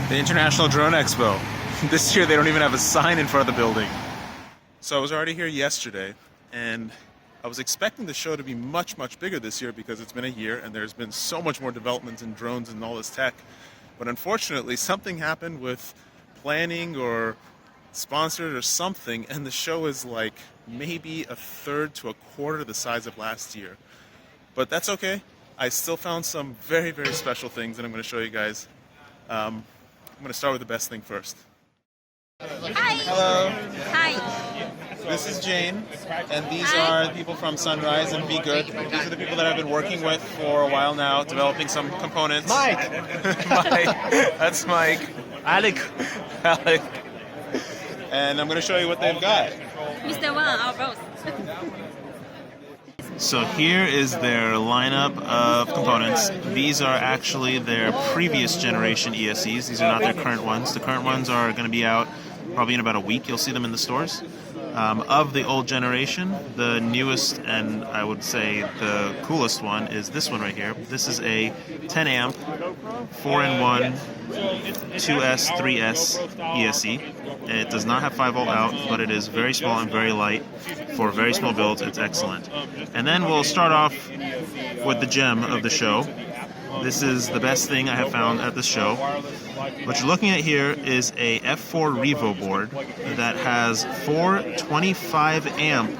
The International Drone Expo. This year they don't even have a sign in front of the building. So I was already here yesterday, and I was expecting the show to be much, much bigger this year because it's been a year and there's been so much more developments in drones and all this tech. But unfortunately, something happened with planning or sponsored or something, and the show is like maybe a third to a quarter the size of last year. But that's okay. I still found some very, very special things that I'm going to show you guys. I'm going to start with the best thing first. Hi. Hello. Hi. This is Jane, and these are people from Sunrise and Be Good. These are the people that I've been working with for a while now, developing some components. Mike! Mike. That's Mike. Alec! Alec. And I'm going to show you what they've got. Mr. Wang, our boss. So here is their lineup of components. These are actually their previous generation ESCs. These are not their current ones. The current ones are going to be out probably in about a week. You'll see them in the stores. Of the old generation, the newest and I would say the coolest one is this one right here. This is a 10 amp 4-in-1 2S 3S ESC. It does not have 5-volt out, but it is very small and very light. For very small builds, it's excellent. And then we'll start off with the gem of the show. This is the best thing I have found at this show. What you're looking at here is a F4 Revo board that has 4 25 amp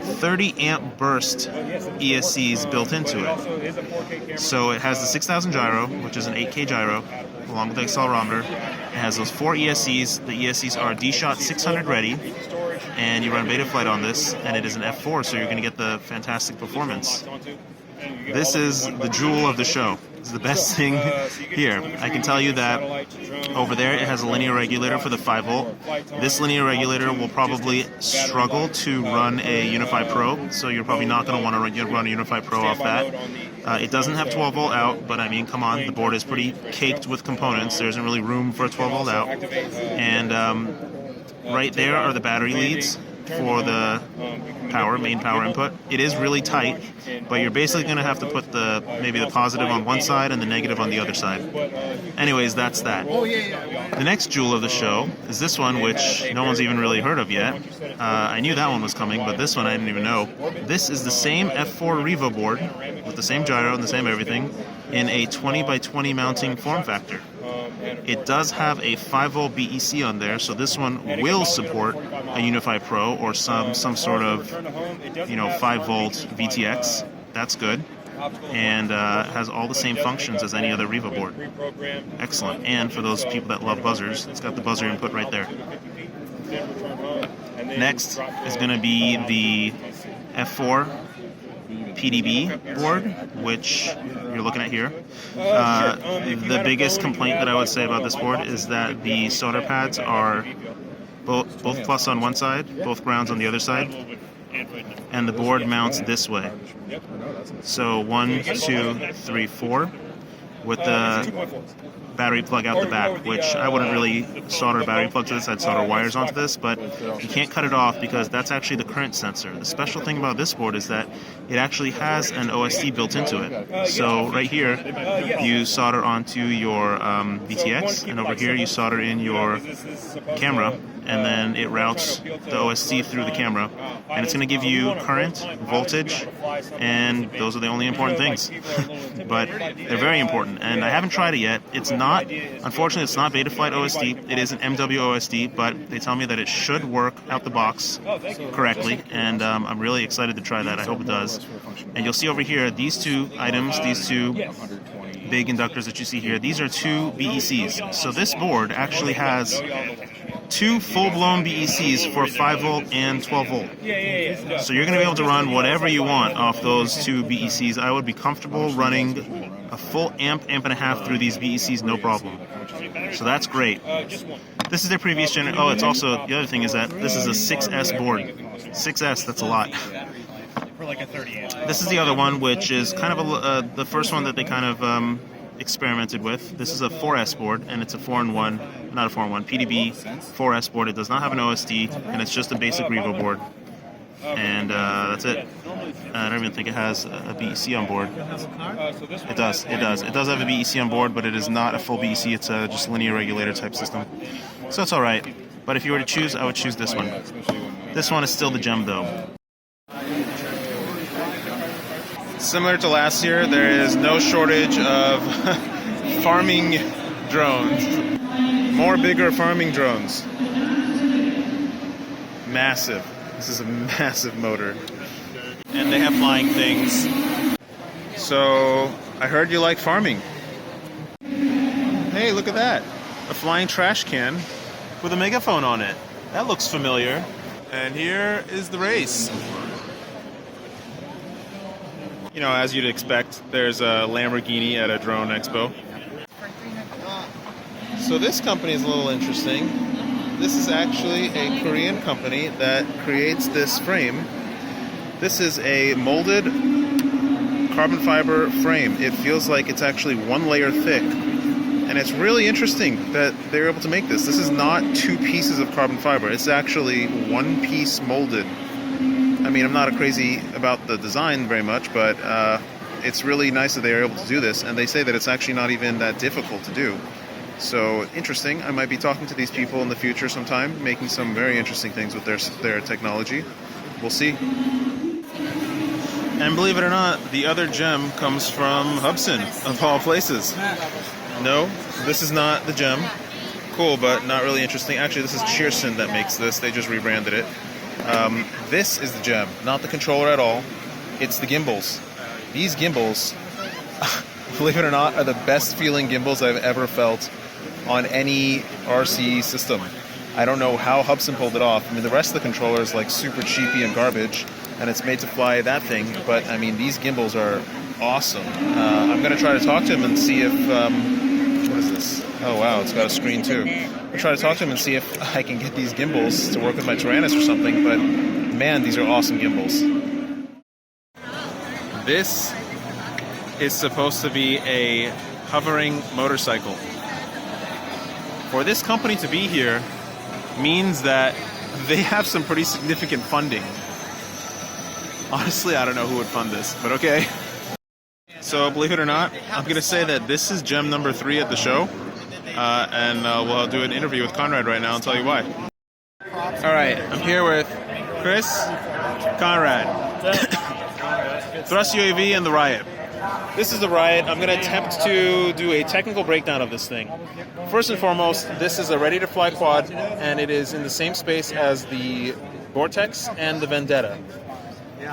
30 amp burst ESCs built into it. So it has the 6000 gyro, which is an 8K gyro, along with the accelerometer. It has those 4 ESCs. The ESCs are D-Shot 600 ready, and you run beta flight on this, and it is an F4, so you're going to get the fantastic performance. This is the jewel of the show. This is the best thing here. I can tell you that over there it has a linear regulator for the 5-volt. This linear regulator will probably struggle to run a Unify Pro, so you're probably not going to want to run a Unify Pro off that. It doesn't have 12-volt out, but I mean, come on, the board is pretty caked with components. There isn't really room for a 12-volt out. And right there are the battery leads for the main power input. It is really tight, but you're basically going to have to put maybe the positive on one side and the negative on the other side. Anyways, that's that. The next jewel of the show is this one, which no one's even really heard of yet. I knew that one was coming, but this one I didn't even know. This is the same F4 Revo board with the same gyro and the same everything in a 20 by 20 mounting form factor. It does have a 5-volt BEC on there, so this one will support a Unify Pro or some sort of 5-volt VTX. That's good, and has all the same functions as any other Revo board. Excellent. And for those people that love buzzers, it's got the buzzer input right there. Next is going to be the F4 PDB board, which you're looking at here. The biggest complaint that I would say about this board is that the solder pads are both plus on one side, both grounds on the other side, and the board mounts this way. So 1, 2, 3, 4, with the battery plug out the back, which I wouldn't really solder a battery plug to this. I'd solder wires onto this, but you can't cut it off because that's actually the current sensor. The special thing about this board is that it actually has an OSD built into it. So right here, you solder onto your VTX, and over here you solder in your camera, and then it routes the OSD through the camera, and it's going to give you current, voltage, and those are the only important things. But they're very important, and I haven't tried it yet. Unfortunately, it's not Betaflight OSD. It is an MW OSD, but they tell me that it should work out the box correctly, and I'm really excited to try that. I hope it does. And you'll see over here, these two items, these two big inductors that you see here, these are 2 BECs. So this board actually has 2 full-blown BECs for 5-volt and 12-volt. So you're going to be able to run whatever you want off those 2 BECs. I would be comfortable running a full amp and a half through these BECs, no problem. So that's great. This is their previous generation. Oh, it's also, the other thing is that this is a 6S board. 6S, that's a lot. This is the other one, which is kind of the first one that they kind of experimented with. This is a 4S board, and it's a 4-in-1, not a 4-in-1, PDB 4S board. It does not have an OSD, and it's just a basic Revo board. And that's it. I don't even think it has a BEC on board. It does. It does. It does have a BEC on board, but it is not a full BEC. It's a just linear regulator type system. So it's all right. But if you were to choose, I would choose this one. This one is still the gem, though. Similar to last year, there is no shortage of farming drones. More bigger farming drones. Massive. This is a massive motor. And they have flying things. So, I heard you like farming. Hey, look at that. A flying trash can with a megaphone on it. That looks familiar. And here is the race. You know, as you'd expect, there's a Lamborghini at a drone expo. So this company is a little interesting. This is actually a Korean company that creates this frame. This is a molded carbon fiber frame. It feels like it's actually one layer thick. And it's really interesting that they're able to make this. This is not two pieces of carbon fiber. It's actually one piece molded. I mean, I'm not crazy about the design very much, but it's really nice that they are able to do this. And they say that it's actually not even that difficult to do. So interesting. I might be talking to these people in the future sometime, making some very interesting things with their technology. We'll see. And believe it or not, the other gem comes from Hubson, of all places. No, this is not the gem. Cool, but not really interesting. Actually, this is Cheerson that makes this. They just rebranded it. This is the gem, not the controller at all. It's the gimbals. These gimbals, believe it or not, are the best feeling gimbals I've ever felt on any RC system. I don't know how Hubson pulled it off. I mean, the rest of the controller is like super cheapy and garbage, and it's made to fly that thing, but I mean, these gimbals are awesome. I'm going to try to talk to him and see if, what is this? Oh wow, it's got a screen too. I'll try to talk to him and see if I can get these gimbals to work with my Tyrannus or something, but man, these are awesome gimbals. This is supposed to be a hovering motorcycle. For this company to be here means that they have some pretty significant funding. Honestly, I don't know who would fund this, but okay. So, believe it or not, I'm going to say that this is gem number 3 at the show. And we'll do an interview with Conrad right now and tell you why. Alright, I'm here with Chris, Conrad, Thrust UAV, and the Riot. This is the Riot. I'm going to attempt to do a technical breakdown of this thing. First and foremost, this is a ready-to-fly quad, and it is in the same space as the Vortex and the Vendetta.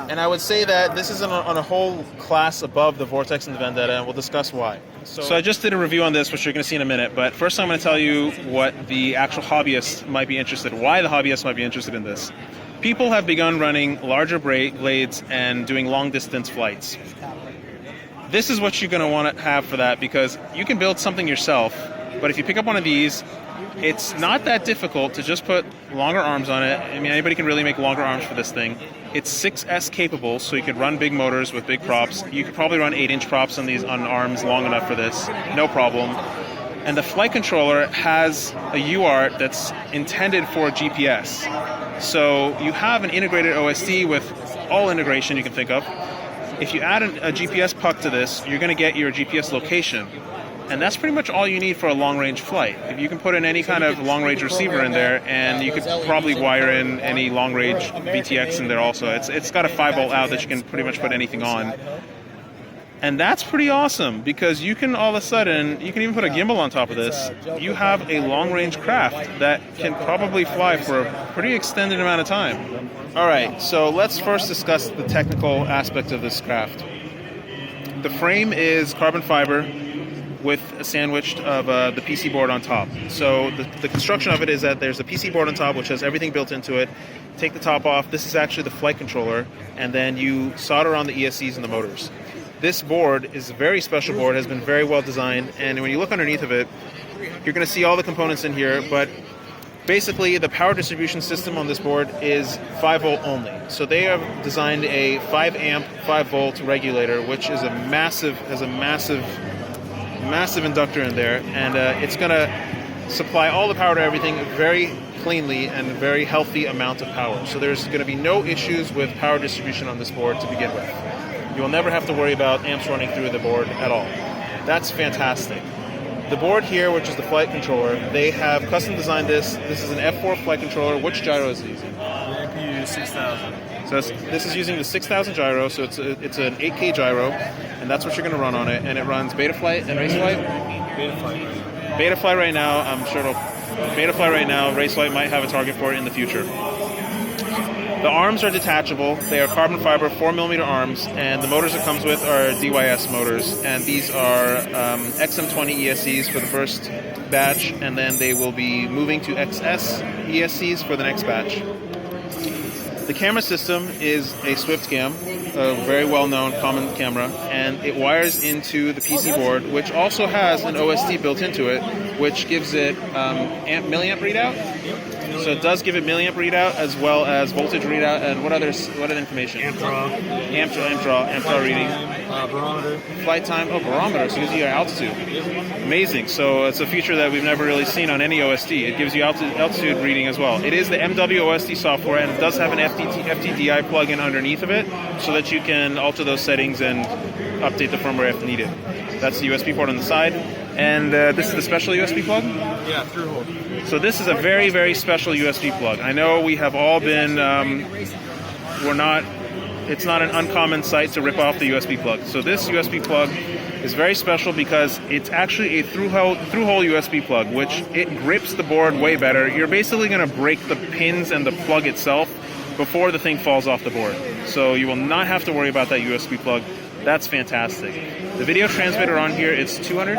And I would say that this is on a whole class above the Vortex and the Vendetta, and we'll discuss why. So I just did a review on this, which you're going to see in a minute, but first I'm going to tell you what the actual hobbyists might be interested in, why the hobbyists might be interested in this. People have begun running larger blades and doing long-distance flights. This is what you're going to want to have for that, because you can build something yourself, but if you pick up one of these, it's not that difficult to just put longer arms on it. I mean, anybody can really make longer arms for this thing. It's 6S capable, so you could run big motors with big props. You could probably run 8-inch props on arms long enough for this, no problem. And the flight controller has a UART that's intended for GPS. So you have an integrated OSD with all integration you can think of. If you add a GPS puck to this, you're going to get your GPS location. And that's pretty much all you need for a long-range flight. If you can put in any kind of long-range receiver in there, and you could probably wire in any long-range VTX in there also. It's got a 5-volt out that you can pretty much put anything on. And that's pretty awesome, because you can all of a sudden, you can even put a gimbal on top of this. You have a long-range craft that can probably fly for a pretty extended amount of time. Alright, so let's first discuss the technical aspect of this craft. The frame is carbon fiber with a sandwiched of the PC board on top. So the construction of it is that there's a PC board on top which has everything built into it. Take the top off. This is actually the flight controller, and then you solder on the ESCs and the motors. This board is a very special board, has been very well designed, and when you look underneath of it, you're going to see all the components in here, but basically the power distribution system on this board is 5-volt only. So they have designed a 5-amp, 5-volt regulator, which is has a massive inductor in there, and it's going to supply all the power to everything very cleanly and very healthy amount of power. So there's going to be no issues with power distribution on this board to begin with. You will never have to worry about amps running through the board at all. That's fantastic. The board here, which is the flight controller, they have custom designed this. This is an F4 flight controller. Which gyro is it using? The APU 6000. So this is using the 6000 gyro, so it's an 8K gyro, and that's what you're going to run on it. And it runs Betaflight and Raceflight. Betaflight right now. I'm sure it'll Betaflight right now. Raceflight might have a target for it in the future. The arms are detachable. They are carbon fiber 4mm arms, and the motors it comes with are DYS motors. And these are XM20 ESCs for the first batch, and then they will be moving to XS ESCs for the next batch. The camera system is a SwiftCam, a very well-known common camera, and it wires into the PC board, which also has an OSD built into it, which gives it milliamp readout. So it does give it milliamp readout as well as voltage readout, and what other information? Amp draw. Amp draw reading. Barometer. Flight time. Oh, barometer. So it gives you your altitude. Amazing. So it's a feature that we've never really seen on any OSD. It gives you altitude reading as well. It is the MW OSD software, and it does have an FTDI plugin underneath of it, so that you can alter those settings and update the firmware if needed. That's the USB port on the side, and this is the special USB plug. Yeah, through hole. So this is a very, very special USB plug. I know we have all been, it's not an uncommon sight to rip off the USB plug. So this USB plug is very special because it's actually a through-hole USB plug, which it grips the board way better. You're basically going to break the pins and the plug itself before the thing falls off the board. So you will not have to worry about that USB plug. That's fantastic. The video transmitter on here is 200?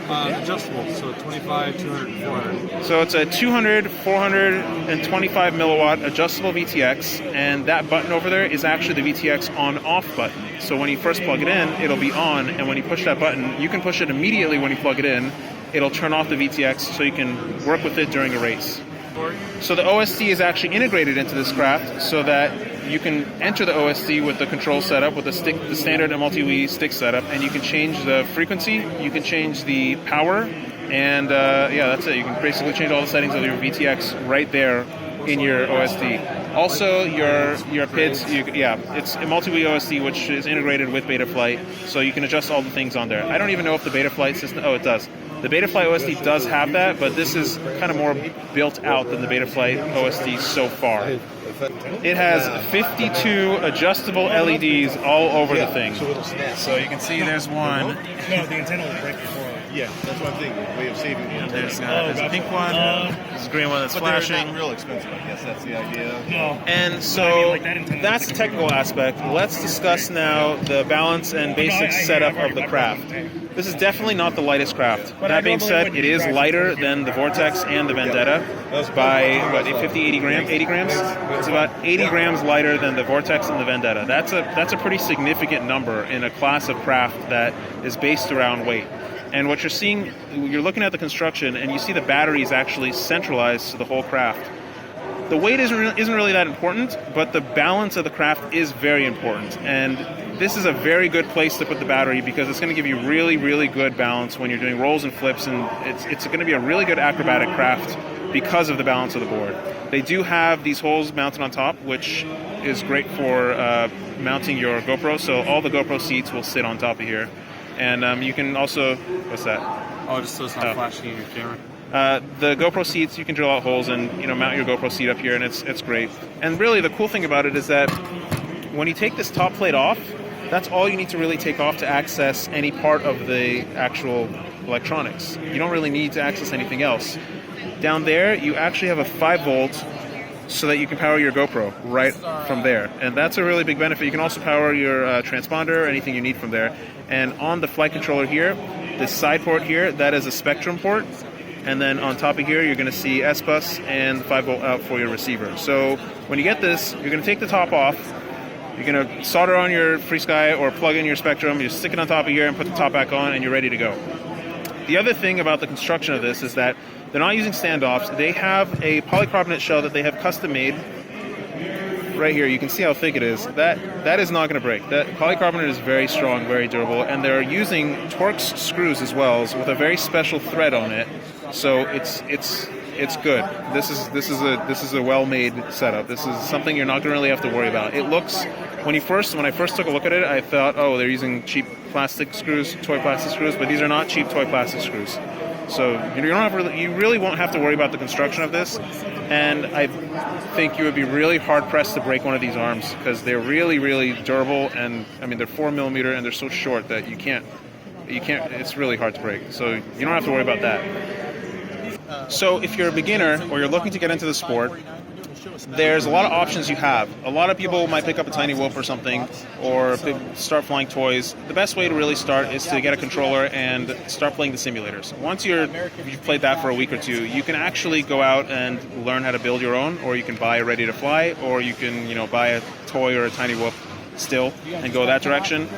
Adjustable, so 25, 200, 400. So it's a 200, 425 milliwatt adjustable VTX, and that button over there is actually the VTX on-off button. So when you first plug it in, it'll be on, and when you push that button, you can push it immediately when you plug it in. It'll turn off the VTX so you can work with it during a race. So the OSD is actually integrated into this craft so that you can enter the OSD with the control setup, with the standard multi-Wii stick setup, and you can change the frequency, you can change the power, and yeah, that's it. You can basically change all the settings of your VTX right there in your OSD. Also, your PIDs, it's a multi-Wii OSD which is integrated with Betaflight, so you can adjust all the things on there. I don't even know if the Betaflight system, oh, it does. The Betaflight OSD does have that, but this is kind of more built out than the Betaflight OSD so far. It has 52 adjustable LEDs all over the thing. So you can see there's one. No, the antenna will break before. Yeah, that's one thing. Way of saving the antenna. There's a pink one. There's a green one that's But flashing. they're not real expensive, I guess that's the idea. No. And so that's the technical aspect. Let's discuss now the balance and basic setup of the craft. This is definitely not the lightest craft. That being said, it is lighter than the Vortex and the Vendetta by, what, 50, 80 grams? 80 grams? It's about 80 grams lighter than the Vortex and the Vendetta. That's a pretty significant number in a class of craft that is based around weight. And what you're seeing, you're looking at the construction, and you see the battery is actually centralized to the whole craft. The weight isn't really that important, but the balance of the craft is very important. And this is a very good place to put the battery because it's going to give you really, really good balance when you're doing rolls and flips, and it's going to be a really good acrobatic craft because of the balance of the board. They do have these holes mounted on top, which is great for mounting your GoPro, so all the GoPro seats will sit on top of here. And you can also, what's that? Oh, just so it's not flashing in your camera. The GoPro seats, you can drill out holes and mount your GoPro seat up here, and it's great. And really, the cool thing about it is that when you take this top plate off, that's all you need to really take off to access any part of the actual electronics. You don't really need to access anything else. Down there, you actually have a 5-volt so that you can power your GoPro right from there. And that's a really big benefit. You can also power your transponder, anything you need from there. And on the flight controller here, this side port here, that is a Spectrum port. And then on top of here, you're going to see S-Bus and 5-volt out for your receiver. So when you get this, you're going to take the top off. You're going to solder on your FreeSky or plug in your Spectrum. You stick it on top of here and put the top back on, and you're ready to go. The other thing about the construction of this is that they're not using standoffs. They have a polycarbonate shell that they have custom made. Right here, you can see how thick it is. That is not going to break. That polycarbonate is very strong, very durable, and they're using Torx screws as well, with a very special thread on it So it's good. This is a well-made setup. This is something you're not going to really have to worry about. It looks when I first took a look at it, I thought, oh, they're using cheap plastic screws, toy plastic screws, but these are not cheap toy plastic screws. So you really won't have to worry about the construction of this. And I think you would be really hard pressed to break one of these arms because they're really, really durable. And I mean, they're 4mm and they're so short that you can't. It's really hard to break. So you don't have to worry about that. So if you're a beginner or you're looking to get into the sport, there's a lot of options you have. A lot of people might pick up a tiny whoop or something, or start flying toys. The best way to really start is to get a controller and start playing the simulators. Once you've played that for a week or two, you can actually go out and learn how to build your own, or you can buy a ready to fly, or you can buy a toy or a tiny whoop still and go that direction.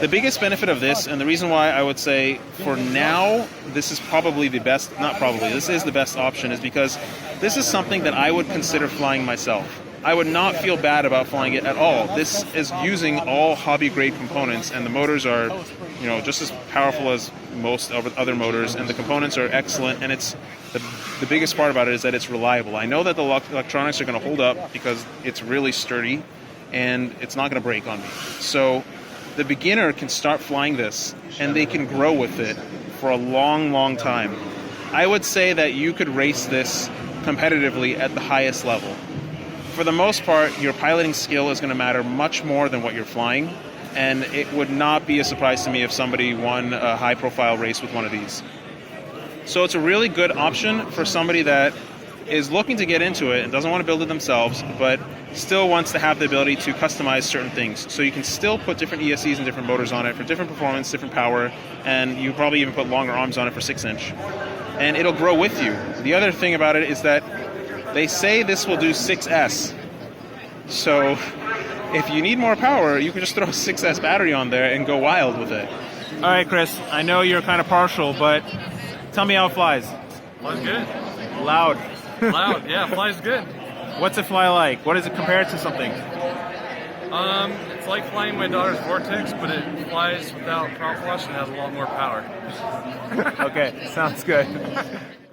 The biggest benefit of this, and the reason why I would say for now this is probably the best, not probably, this is the best option, is because this is something that I would consider flying myself. I would not feel bad about flying it at all. This is using all hobby grade components, and the motors are just as powerful as most other motors, and the components are excellent, and it's the biggest part about it is that it's reliable. I know that the electronics are going to hold up because it's really sturdy and it's not going to break on me. So the beginner can start flying this and they can grow with it for a long, long time. I would say that you could race this competitively at the highest level. For the most part, your piloting skill is going to matter much more than what you're flying, and it would not be a surprise to me if somebody won a high-profile race with one of these. So it's a really good option for somebody that is looking to get into it and doesn't want to build it themselves, but still wants to have the ability to customize certain things. So you can still put different ESCs and different motors on it for different performance, different power, and you probably even put longer arms on it for 6-inch. And it'll grow with you. The other thing about it is that they say this will do 6S. So if you need more power, you can just throw a 6S battery on there and go wild with it. All right, Chris, I know you're kind of partial, but tell me how it flies. Flies good. Loud. Loud, yeah, flies good. What's it fly like? What does it compare to something? It's like flying my daughter's Vortex, but it flies without prop wash and has a lot more power. Okay, sounds good.